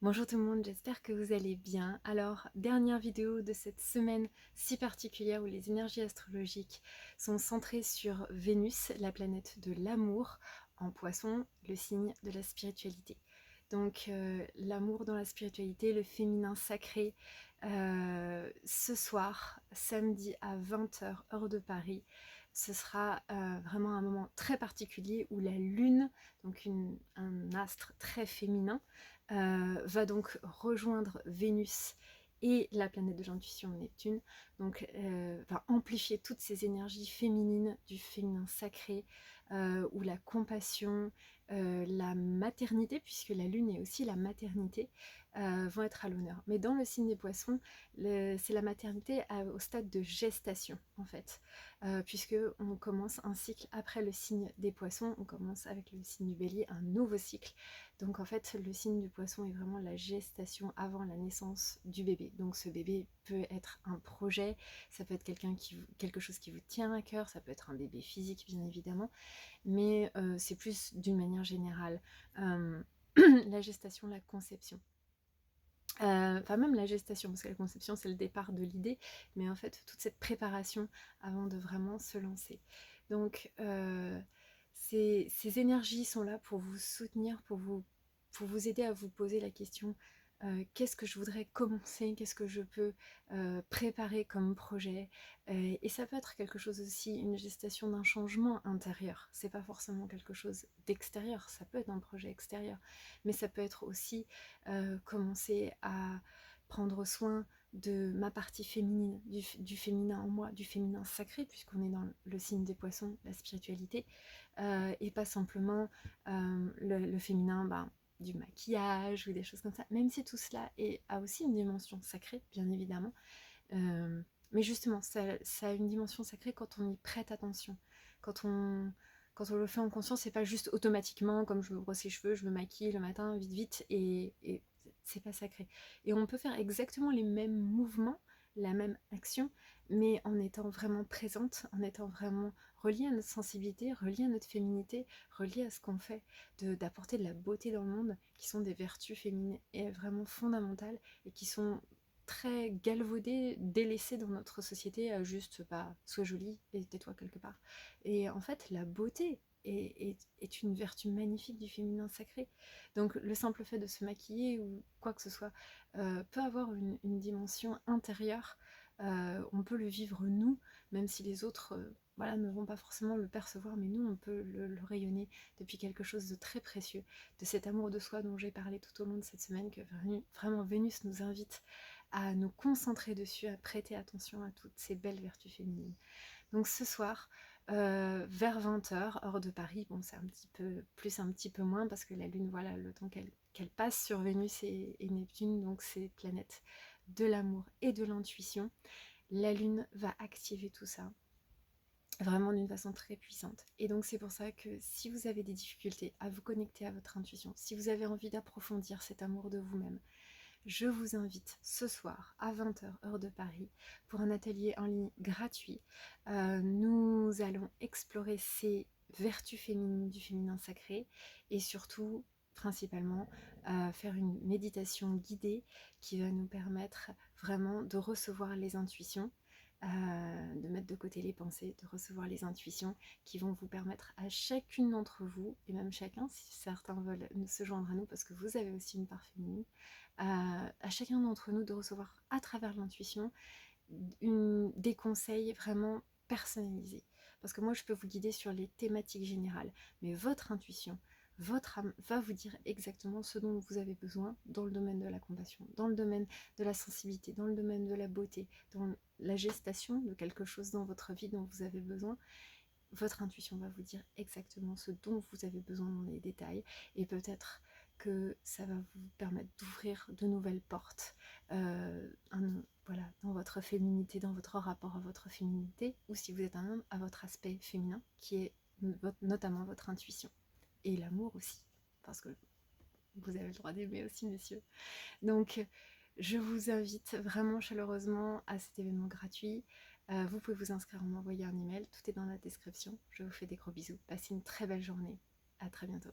Bonjour tout le monde, j'espère que vous allez bien. Alors, dernière vidéo de cette semaine si particulière où les énergies astrologiques sont centrées sur Vénus, la planète de l'amour, en Poisson, le signe de la spiritualité. Donc, l'amour dans la spiritualité, le féminin sacré, ce soir, samedi à 20h, heure de Paris, ce sera vraiment un moment très particulier où la Lune, donc un astre très féminin, va donc rejoindre Vénus et la planète de l'intuition Neptune, donc va amplifier toutes ces énergies féminines du féminin sacré, où la compassion, la maternité, puisque la lune est aussi la maternité, vont être à l'honneur. Mais dans le signe des poissons, c'est la maternité au stade de gestation en fait, puisque on commence un cycle après le signe des poissons, on commence avec le signe du bélier, un nouveau cycle. Donc en fait, le signe du poisson est vraiment la gestation avant la naissance du bébé. Donc ce bébé peut être un projet, ça peut être quelque chose qui vous tient à cœur, ça peut être un bébé physique bien évidemment, mais c'est plus d'une manière générale euh, la gestation, la conception. Enfin même la gestation, parce que la conception c'est le départ de l'idée, mais en fait toute cette préparation avant de vraiment se lancer. Donc ces énergies sont là pour vous soutenir, pour vous aider à vous poser la question qu'est-ce que je voudrais commencer, qu'est-ce que je peux préparer comme projet. Et ça peut être quelque chose aussi, une gestation d'un changement intérieur. C'est pas forcément quelque chose d'extérieur, ça peut être un projet extérieur, mais ça peut être aussi commencer à prendre soin de ma partie féminine, du féminin en moi, du féminin sacré, puisqu'on est dans le signe des poissons, la spiritualité, et pas simplement le féminin du maquillage ou des choses comme ça, même si tout cela a aussi une dimension sacrée, bien évidemment. Euh, mais justement, ça a une dimension sacrée quand on y prête attention, quand on, quand on le fait en conscience, c'est pas juste automatiquement, comme je me brosse les cheveux, je me maquille le matin, vite vite, et c'est pas sacré. Et on peut faire exactement les mêmes mouvements, la même action, mais en étant vraiment présente, en étant vraiment reliée à notre sensibilité, reliée à notre féminité, reliée à ce qu'on fait, d'apporter de la beauté dans le monde, qui sont des vertus féminines et vraiment fondamentales, et qui sont très galvaudées, délaissées dans notre société, à juste sois jolie et tais-toi quelque part. Et en fait, la beauté est une vertu magnifique du féminin sacré. Donc le simple fait de se maquiller ou quoi que ce soit peut avoir une dimension intérieure. On peut le vivre nous, même si les autres voilà, ne vont pas forcément le percevoir, mais nous on peut le rayonner depuis quelque chose de très précieux, de cet amour de soi dont j'ai parlé tout au long de cette semaine, que vraiment Vénus nous invite à nous concentrer dessus, à prêter attention à toutes ces belles vertus féminines. Donc ce soir, vers 20h, heure de Paris, bon c'est un petit peu plus, un petit peu moins, parce que la Lune, voilà, le temps qu'elle passe sur Vénus et Neptune, donc ces planètes de l'amour et de l'intuition, la Lune va activer tout ça, vraiment d'une façon très puissante. Et donc c'est pour ça que si vous avez des difficultés à vous connecter à votre intuition, si vous avez envie d'approfondir cet amour de vous-même, je vous invite ce soir à 20h heure de Paris pour un atelier en ligne gratuit. Nous allons explorer ces vertus féminines du féminin sacré et surtout principalement faire une méditation guidée qui va nous permettre vraiment de recevoir les intuitions, de mettre de côté les pensées, de recevoir les intuitions qui vont vous permettre à chacune d'entre vous, et même chacun si certains veulent se joindre à nous parce que vous avez aussi une part féminine, à chacun d'entre nous de recevoir à travers l'intuition des conseils vraiment personnalisés. Parce que moi, je peux vous guider sur les thématiques générales, mais votre intuition, votre âme va vous dire exactement ce dont vous avez besoin dans le domaine de la compassion, dans le domaine de la sensibilité, dans le domaine de la beauté, dans la gestation de quelque chose dans votre vie dont vous avez besoin. Votre intuition va vous dire exactement ce dont vous avez besoin dans les détails, et peut-être que ça va vous permettre d'ouvrir de nouvelles portes voilà, dans votre féminité, dans votre rapport à votre féminité, ou si vous êtes un homme, à votre aspect féminin, qui est notamment votre intuition. Et l'amour aussi, parce que vous avez le droit d'aimer aussi, messieurs. Donc, je vous invite vraiment chaleureusement à cet événement gratuit. Vous pouvez vous inscrire en m'envoyant un email, tout est dans la description. Je vous fais des gros bisous. Passez une très belle journée. À très bientôt.